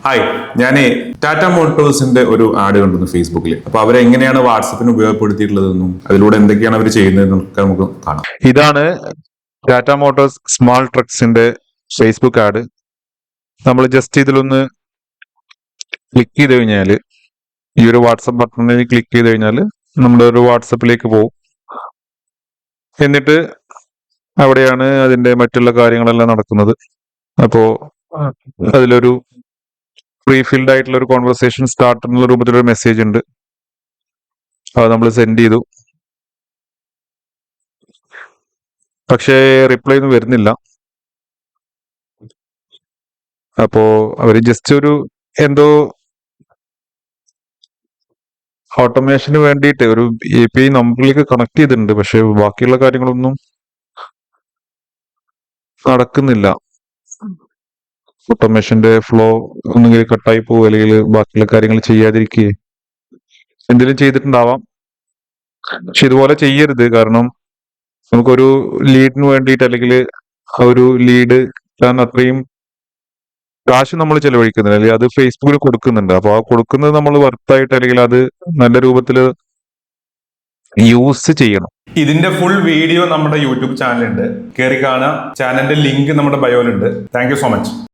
Hi, ഞാൻ ടാറ്റ മോട്ടോഴ്സിന്റെ ഒരു add കണ്ടിരുന്നു ഫേസ്ബുക്കിൽ. അപ്പൊ അവരെങ്ങനെയാണ് വാട്സപ്പിന് ഉപയോഗപ്പെടുത്തിയിട്ടുള്ളതെന്നും അതിലൂടെ എന്തൊക്കെയാണ് അവർ ചെയ്യുന്നതെന്നൊക്കെ നമുക്ക് കാണാം. ഇതാണ് ടാറ്റ മോട്ടോഴ്സ് സ്മാൾ ട്രക്സിന്റെ ഫേസ്ബുക്ക് ആഡ്. നമ്മൾ ജസ്റ്റ് ഇതിലൊന്ന് ക്ലിക്ക് ചെയ്ത് കഴിഞ്ഞാൽ ഈ ഒരു വാട്സപ്പ് ബട്ടണിൽ ക്ലിക്ക് ചെയ്ത് കഴിഞ്ഞാൽ നമ്മുടെ ഒരു വാട്സപ്പിലേക്ക് പോകും. എന്നിട്ട് അവിടെയാണ് അതിന്റെ മറ്റുള്ള കാര്യങ്ങളെല്ലാം നടക്കുന്നത്. അപ്പോ അതിലൊരു പ്രീ ഫിൽഡ് ആയിട്ടുള്ള ഒരു കോൺവെർസേഷൻ സ്റ്റാർട്ട് എന്നുള്ള രൂപത്തിലൊരു മെസ്സേജ് ഉണ്ട്. അത് നമ്മൾ സെൻഡ് ചെയ്തു. പക്ഷേ റിപ്ലൈ ഒന്നും വരുന്നില്ല. അപ്പോ അവര് ജസ്റ്റ് ഒരു എന്തോ ഓട്ടോമേഷന് വേണ്ടിയിട്ട് ഒരു API നമ്പറിലേക്ക് കണക്ട് ചെയ്തിട്ടുണ്ട്. പക്ഷെ ബാക്കിയുള്ള കാര്യങ്ങളൊന്നും നടക്കുന്നില്ല. ഓട്ടോമേഷന്റെ ഫ്ലോ ഒന്നുകിൽ കട്ടായി പോകുക, അല്ലെങ്കിൽ ബാക്കിയുള്ള കാര്യങ്ങൾ ചെയ്യാതിരിക്കുക, എന്തെങ്കിലും ചെയ്തിട്ടുണ്ടാവാം. പക്ഷെ ഇതുപോലെ ചെയ്യരുത്. കാരണം നമുക്കൊരു ലീഡിന് വേണ്ടിയിട്ട്, അല്ലെങ്കിൽ ആ ഒരു ലീഡ് കിട്ടാൻ അത്രയും കാശ് നമ്മൾ ചെലവഴിക്കുന്നില്ല, അല്ലെങ്കിൽ അത് ഫേസ്ബുക്കിൽ കൊടുക്കുന്നുണ്ട്. അപ്പൊ ആ കൊടുക്കുന്നത് നമ്മൾ വർത്തായിട്ട്, അല്ലെങ്കിൽ അത് നല്ല രൂപത്തിൽ യൂസ് ചെയ്യണം. ഇതിന്റെ ഫുൾ വീഡിയോ നമ്മുടെ യൂട്യൂബ് ചാനലുണ്ട്, കയറി കാണാം. ചാനലിന്റെ ലിങ്ക് നമ്മുടെ ബയോയിലുണ്ട്. Thank you so much.